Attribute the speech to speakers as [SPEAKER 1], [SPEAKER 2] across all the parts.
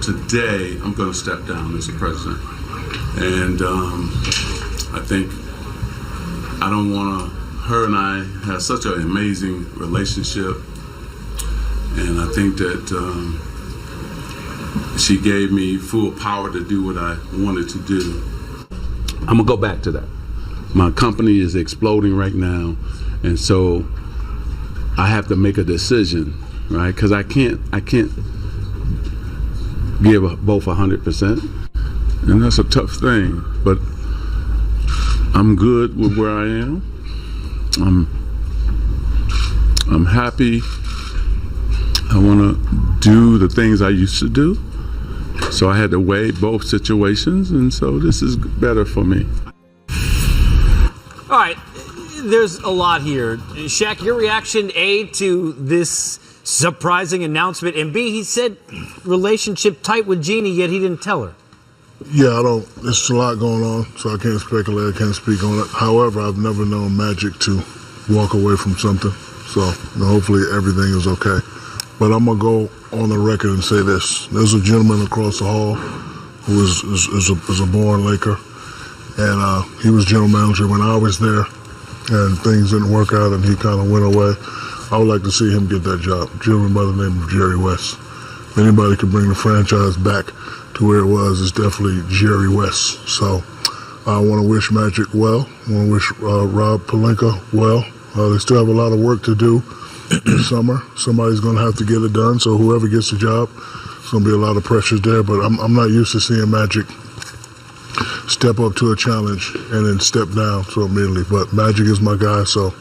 [SPEAKER 1] today I'm going to step down as a president. And I think I don't want to, her and I have such an amazing relationship. And I think that she gave me full power to do what I wanted to do. I'm gonna go back to that. My company is exploding right now, and so I have to make a decision, right? Because I can't give both 100%, and that's a tough thing. But I'm good with where I am. I'm happy. I want to do the things I used to do. So I had to weigh both situations, and so this is better for me.
[SPEAKER 2] All right, there's a lot here. Shaq, your reaction, A, to this surprising announcement, and B, he said relationship tight with Jeannie, yet he didn't tell her.
[SPEAKER 3] Yeah, there's a lot going on, so I can't speculate, I can't speak on it. However, I've never known Magic to walk away from something, so hopefully everything is okay. But I'm going to go on the record and say this. There's a gentleman across the hall who is a born Laker, and he was general manager when I was there, and things didn't work out, and he kind of went away. I would like to see him get that job. A gentleman by the name of Jerry West. If anybody could bring the franchise back to where it was, it's definitely Jerry West. So I want to wish Magic well. I want to wish Rob Pelinka well. They still have a lot of work to do this summer. Somebody's going to have to get it done, so whoever gets the job, there's going to be a lot of pressures there, but I'm not used to seeing Magic step up to a challenge and then step down so immediately. But Magic is my guy, so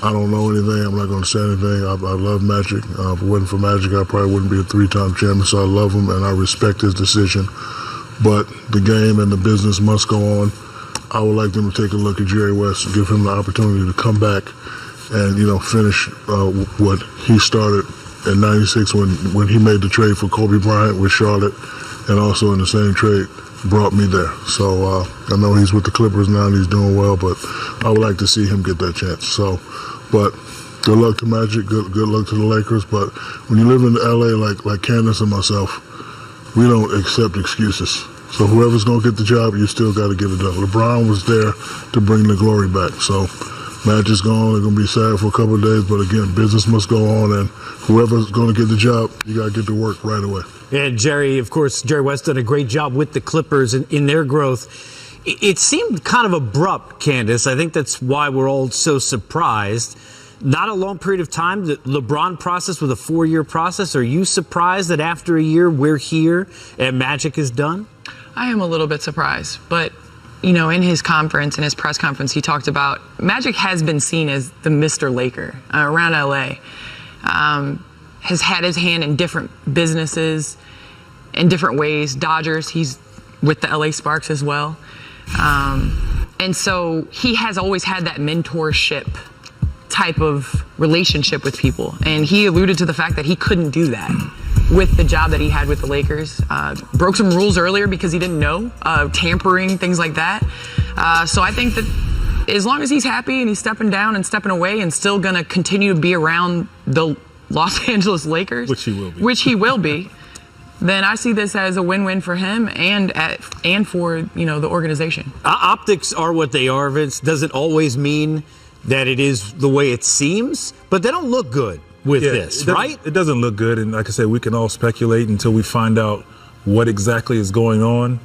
[SPEAKER 3] I don't know anything. I'm not going to say anything. I love Magic. If it wasn't for Magic, I probably wouldn't be a three-time champion, so I love him and I respect his decision. But the game and the business must go on. I would like them to take a look at Jerry West and give him the opportunity to come back and finish what he started in '96 when he made the trade for Kobe Bryant with Charlotte, and also in the same trade brought me there. So I know he's with the Clippers now and he's doing well, but I would like to see him get that chance. So, but good luck to Magic, good luck to the Lakers. But when you live in LA like Candace and myself, we don't accept excuses. So whoever's going to get the job, you still got to get it done. LeBron was there to bring the glory back. So Magic's gone. They're going to be sad for a couple of days. But again, business must go on. And whoever's going to get the job, you got to get to work right away.
[SPEAKER 2] And Jerry, of course, Jerry West did a great job with the Clippers in their growth. It seemed kind of abrupt, Candace. I think that's why we're all so surprised. Not a long period of time. The LeBron process was a 4-year process. Are you surprised that after a year we're here and Magic is done?
[SPEAKER 4] I am a little bit surprised, but in his press conference, he talked about Magic has been seen as the Mr. Laker around LA. Has had his hand in different businesses in different ways. Dodgers, he's with the LA Sparks as well. And so he has always had that mentorship type of relationship with people. And he alluded to the fact that he couldn't do that with the job that he had with the Lakers. Broke some rules earlier because he didn't know, tampering, things like that. So I think that as long as he's happy and he's stepping down and stepping away and still going to continue to be around the Los Angeles Lakers, which he will be, then I see this as a win-win for him and for the organization.
[SPEAKER 2] Optics are what they are, Vince. Doesn't always mean that it is the way it seems, but they don't look good with this, right?
[SPEAKER 5] It doesn't look good, and like I said, we can all speculate until we find out what exactly is going on.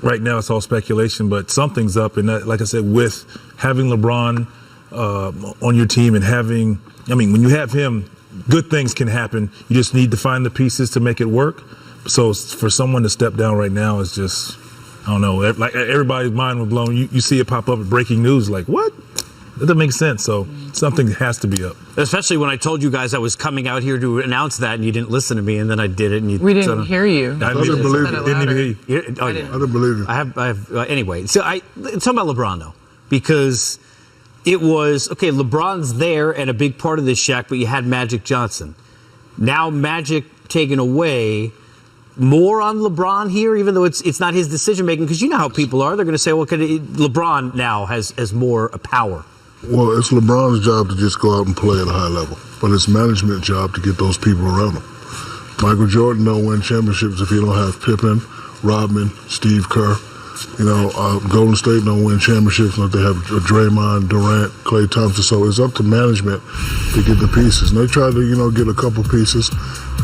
[SPEAKER 5] Right now, it's all speculation, but something's up, and that, like I said, with having LeBron on your team and when you have him, good things can happen. You just need to find the pieces to make it work. So for someone to step down right now is just, I don't know, like everybody's mind was blown. You see it pop up at breaking news, like, what? That doesn't make sense. So something has to be up.
[SPEAKER 2] Especially when I told you guys I was coming out here to announce that, and you didn't listen to me, and then I did it, and
[SPEAKER 4] we didn't hear you.
[SPEAKER 3] I didn't believe it.
[SPEAKER 5] Didn't even hear you.
[SPEAKER 2] I
[SPEAKER 3] didn't believe it.
[SPEAKER 2] I have anyway. So let's talk about LeBron though, because it was okay. LeBron's there and a big part of this, Shaq, but you had Magic Johnson. Now Magic taken away. More on LeBron here, even though it's not his decision making, because you know how people are. They're going to say, well, LeBron now has more power.
[SPEAKER 3] Well, it's LeBron's job to just go out and play at a high level, but it's management's job to get those people around him. Michael Jordan don't win championships if you don't have Pippen, Rodman, Steve Kerr. Golden State don't win championships if they have Draymond, Durant, Klay Thompson. So it's up to management to get the pieces. And they tried to, get a couple pieces.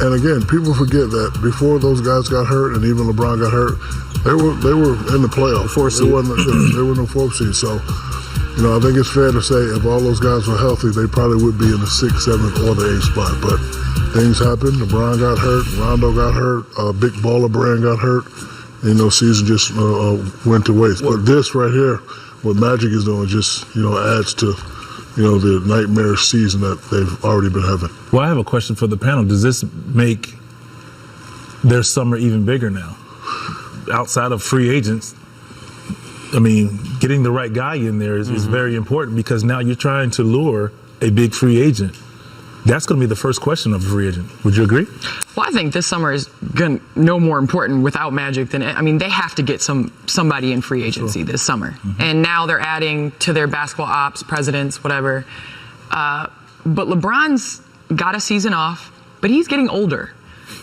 [SPEAKER 3] And again, people forget that before those guys got hurt, and even LeBron got hurt, they were in the playoffs. They were in the 4th seed. So, I think it's fair to say if all those guys were healthy, they probably would be in the 6th, 7th, or the 8th spot. But things happened. LeBron got hurt. Rondo got hurt. Big Baller Brand got hurt. Season just went to waste. But this right here, what Magic is doing, just adds to the nightmare season that they've already been having.
[SPEAKER 5] Well, I have a question for the panel. Does this make their summer even bigger now? Outside of free agents, getting the right guy in there is very important, because now you're trying to lure a big free agent. That's going to be the first question of a free agent. Would you agree?
[SPEAKER 4] Well, I think this summer is no more important without Magic than they have to get somebody in free agency this summer. And now they're adding to their basketball ops, presidents, whatever. But LeBron's got a season off, but he's getting older.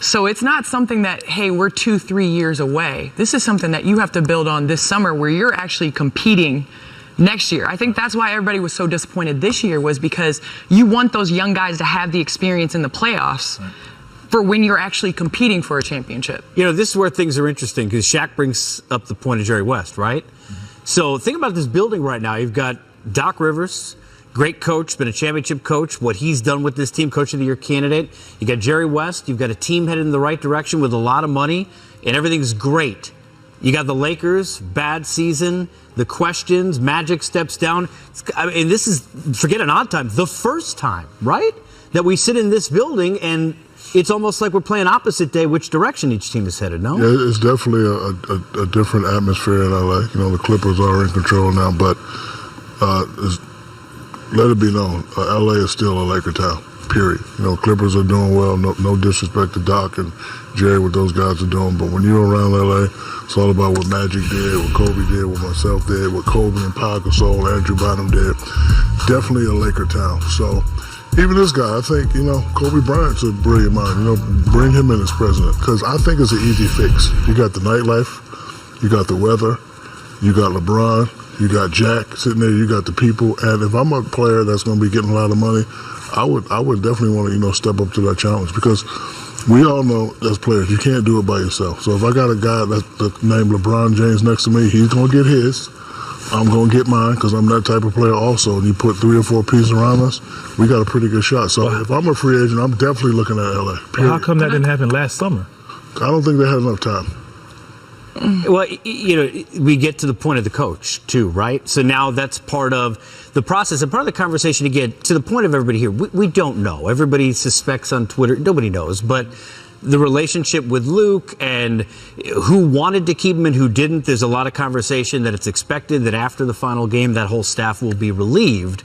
[SPEAKER 4] So it's not something that, hey, we're 2-3 years away. This is something that you have to build on this summer, where you're actually competing next year. I think that's why everybody was so disappointed this year, was because you want those young guys to have the experience in the playoffs for when you're actually competing for a championship.
[SPEAKER 2] This is where things are interesting, because Shaq brings up the point of Jerry West, right? So think about this building right now. You've got Doc Rivers, great coach, been a championship coach, what he's done with this team, Coach of the Year candidate. You got Jerry West. You've got a team headed in the right direction with a lot of money, and everything's great. You got the Lakers, bad season, the questions, Magic steps down. This is, forget an odd time, the first time, right, that we sit in this building, and it's almost like we're playing opposite day which direction each team is headed, no?
[SPEAKER 3] Yeah, it's definitely a different atmosphere in L.A. The Clippers are in control now, but let it be known, L.A. is still a Laker town, period. Clippers are doing well, no disrespect to Doc and Jerry, what those guys are doing, but when you're around L.A., it's all about what Magic did, what Kobe did, what myself did, what Kobe and Pau Gasol, Andrew Bynum did. Definitely a Laker town. So even this guy, I think, Kobe Bryant's a brilliant mind. Bring him in as president, because I think it's an easy fix. You got the nightlife, you got the weather, you got LeBron, you got Jack sitting there, you got the people. And if I'm a player that's going to be getting a lot of money, I would definitely want to, step up to that challenge, because we all know as players, you can't do it by yourself. So if I got a guy that's named LeBron James next to me, he's going to get his. I'm going to get mine, because I'm that type of player also. And you put 3 or 4 pieces around us, we got a pretty good shot. So if I'm a free agent, I'm definitely looking at LA.
[SPEAKER 5] Well, how come that didn't happen last summer?
[SPEAKER 3] I don't think they had enough time.
[SPEAKER 2] Well, we get to the point of the coach, too, right? So now that's part of the process and part of the conversation, again, to the point of everybody here. We don't know. Everybody suspects on Twitter. Nobody knows. But the relationship with Luke and who wanted to keep him and who didn't, there's a lot of conversation that it's expected that after the final game, that whole staff will be relieved.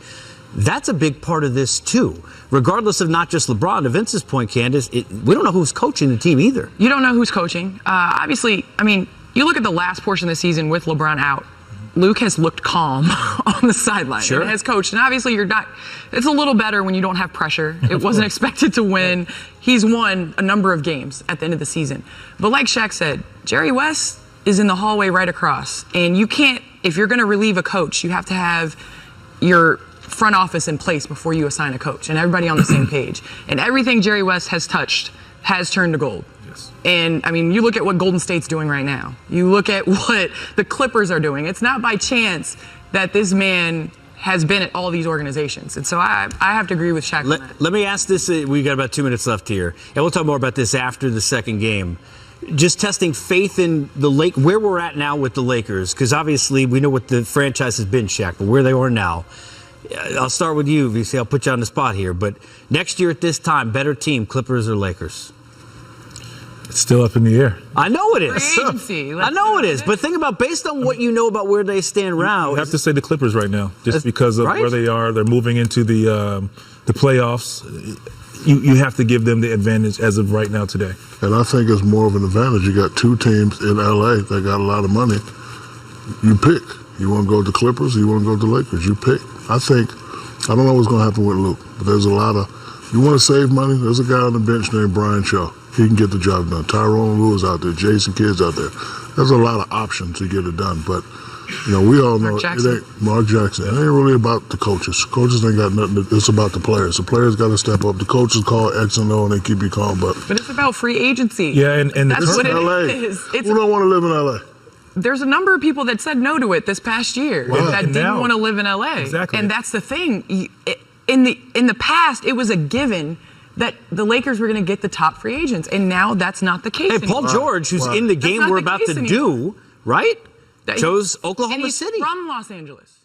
[SPEAKER 2] That's a big part of this, too. Regardless of not just LeBron, to Vince's point, Candace, we don't know who's coaching the team either.
[SPEAKER 4] You don't know who's coaching. Obviously, you look at the last portion of the season with LeBron out, Luke has looked calm on the sideline.
[SPEAKER 2] Sure.
[SPEAKER 4] And has coached. And obviously, it's a little better when you don't have pressure. It wasn't expected to win. He's won a number of games at the end of the season. But like Shaq said, Jerry West is in the hallway right across. And you can't, if you're going to relieve a coach, you have to have your front office in place before you assign a coach and everybody on the same page. And everything Jerry West has touched has turned to gold.
[SPEAKER 5] Yes.
[SPEAKER 4] And you look at what Golden State's doing right now. You look at what the Clippers are doing. It's not by chance that this man has been at all these organizations. And so I have to agree with Shaq on that.
[SPEAKER 2] Let me ask this. We got about 2 minutes left here. And we'll talk more about this after the second game. Just testing faith in the where we're at now with the Lakers, because obviously we know what the franchise has been, Shaq, but where they are now. I'll start with you, VC. I'll put you on the spot here. But next year at this time, better team, Clippers or Lakers?
[SPEAKER 5] It's still up in the air.
[SPEAKER 2] I know it is.
[SPEAKER 4] Free agency.
[SPEAKER 2] I know it is. But think about, based on what you know about where they stand now.
[SPEAKER 5] You have to say the Clippers right now, just because of where they are. They're moving into the playoffs. You have to give them the advantage as of right now today.
[SPEAKER 3] And I think it's more of an advantage. You got 2 teams in L.A. that got a lot of money. You pick. You want to go to the Clippers or you want to go to the Lakers? You pick. I don't know what's going to happen with Luke, but there's a lot of, you want to save money? There's a guy on the bench named Brian Shaw. he can get the job done. Tyrone Lewis out there, Jason Kidd's out there. There's a lot of options to get it done, but we all know it ain't Mark Jackson. It ain't really about the coaches. Coaches ain't got nothing. It's about the players. The players got to step up. The coaches call X and O, and they keep you calm. But
[SPEAKER 4] it's about free agency.
[SPEAKER 5] Yeah, and
[SPEAKER 4] that's what it
[SPEAKER 3] LA.
[SPEAKER 4] is.
[SPEAKER 3] Who don't want to live in LA?
[SPEAKER 4] There's a number of people that said no to it this past year that didn't want to live in LA.
[SPEAKER 5] Exactly.
[SPEAKER 4] And that's the thing. In the past, it was a given that the Lakers were going to get the top free agents, and now that's not the case.
[SPEAKER 2] Hey, Paul George, who's in the game we're about to do, right? Chose Oklahoma City.
[SPEAKER 4] From Los Angeles.